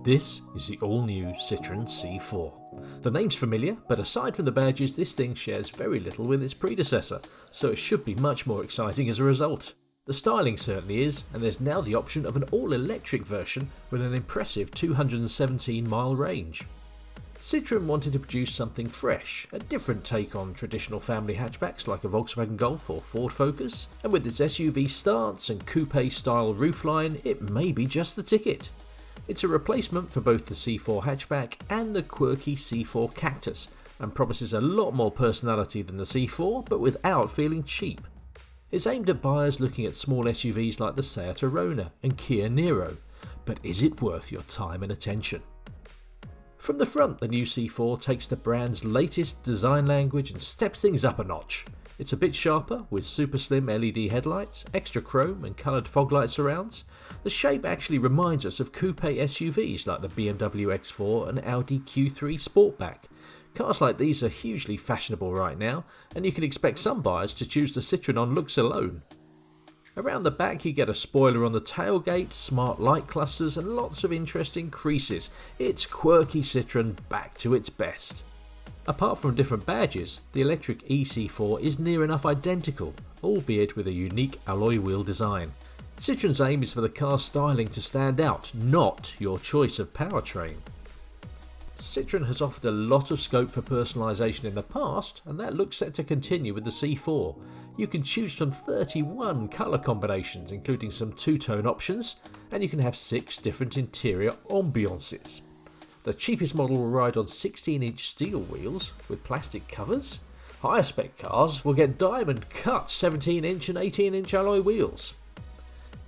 This is the all-new Citroen C4. The name's familiar, but aside from the badges, this thing shares very little with its predecessor, so it should be much more exciting as a result. The styling certainly is, and there's now the option of an all-electric version with an impressive 217-mile range. Citroen wanted to produce something fresh, a different take on traditional family hatchbacks like a Volkswagen Golf or Ford Focus, and with its SUV stance and coupe-style roofline, it may be just the ticket. It's a replacement for both the C4 hatchback and the quirky C4 Cactus, and promises a lot more personality than the C4, but without feeling cheap. It's aimed at buyers looking at small SUVs like the Seat Arona and Kia Niro, but is it worth your time and attention? From the front, the new C4 takes the brand's latest design language and steps things up a notch. It's a bit sharper, with super slim LED headlights, extra chrome and coloured fog light surrounds. The shape actually reminds us of coupe SUVs like the BMW X4 and Audi Q3 Sportback. Cars like these are hugely fashionable right now, and you can expect some buyers to choose the Citroen on looks alone. Around the back you get a spoiler on the tailgate, smart light clusters and lots of interesting creases. It's quirky Citroen back to its best. Apart from different badges, the electric XC4 is near enough identical, albeit with a unique alloy wheel design. Citroen's aim is for the car's styling to stand out, not your choice of powertrain. Citroen has offered a lot of scope for personalisation in the past, and that looks set to continue with the C4. You can choose from 31 colour combinations, including some two-tone options, and you can have 6 different interior ambiances. The cheapest model will ride on 16-inch steel wheels with plastic covers. Higher spec cars will get diamond cut 17-inch and 18-inch alloy wheels.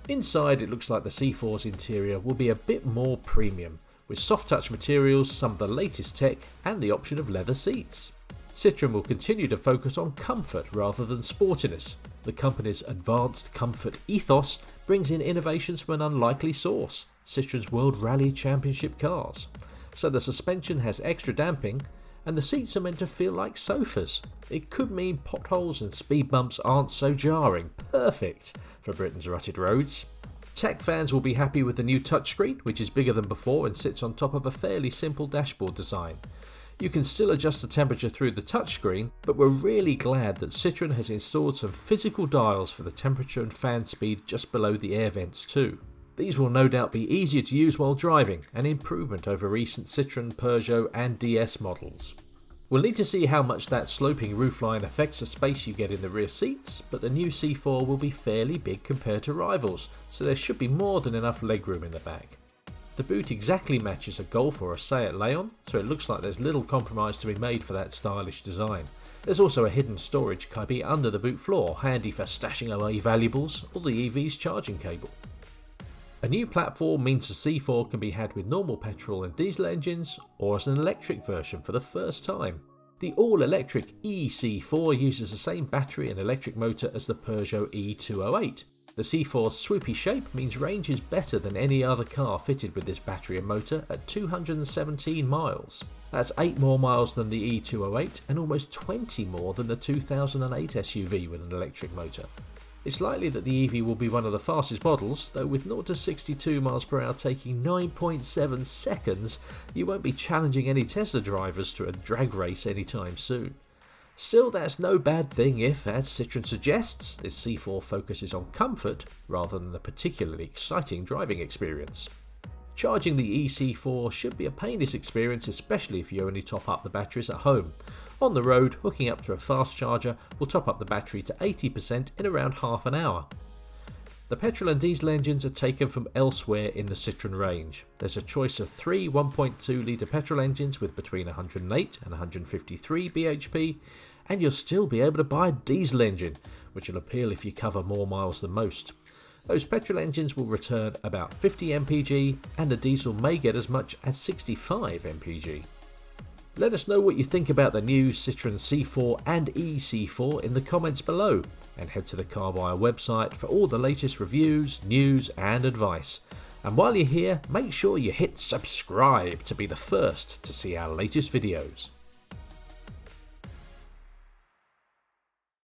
Inside, it looks like the C4's interior will be a bit more premium, with soft touch materials, some of the latest tech and the option of leather seats. Citroen will continue to focus on comfort rather than sportiness. The company's advanced comfort ethos brings in innovations from an unlikely source, Citroen's World Rally Championship cars. So the suspension has extra damping and the seats are meant to feel like sofas. It could mean potholes and speed bumps aren't so jarring. Perfect for Britain's rutted roads. Tech fans will be happy with the new touchscreen, which is bigger than before and sits on top of a fairly simple dashboard design. You can still adjust the temperature through the touchscreen, but we're really glad that Citroen has installed some physical dials for the temperature and fan speed just below the air vents too. These will no doubt be easier to use while driving, an improvement over recent Citroen, Peugeot and DS models. We'll need to see how much that sloping roofline affects the space you get in the rear seats, but the new C4 will be fairly big compared to rivals, so there should be more than enough legroom in the back. The boot exactly matches a Golf or a Seat Leon, so it looks like there's little compromise to be made for that stylish design. There's also a hidden storage cubby under the boot floor, handy for stashing away valuables or the EV's charging cable. A new platform means the C4 can be had with normal petrol and diesel engines or as an electric version for the first time. The all-electric XC4 uses the same battery and electric motor as the Peugeot E208. The C4's swoopy shape means range is better than any other car fitted with this battery and motor at 217 miles. That's 8 more miles than the E208 and almost 20 more than the 2008 SUV with an electric motor. It's likely that the EV will be one of the fastest models, though with 0 to 62 miles per hour taking 9.7 seconds, you won't be challenging any Tesla drivers to a drag race anytime soon. Still, that's no bad thing if, as Citroen suggests, this C4 focuses on comfort rather than the particularly exciting driving experience. Charging the XC4 should be a painless experience, especially if you only top up the batteries at home. On the road, hooking up to a fast charger will top up the battery to 80% in around half an hour. The petrol and diesel engines are taken from elsewhere in the Citroen range. There's a choice of 3 1.2 litre petrol engines with between 108 and 153 bhp, and you'll still be able to buy a diesel engine, which will appeal if you cover more miles than most. Those petrol engines will return about 50 mpg, and the diesel may get as much as 65 mpg. Let us know what you think about the new Citroen C4 and XC4 in the comments below, and head to the Carbuyer website for all the latest reviews, news and advice. And while you're here, make sure you hit subscribe to be the first to see our latest videos.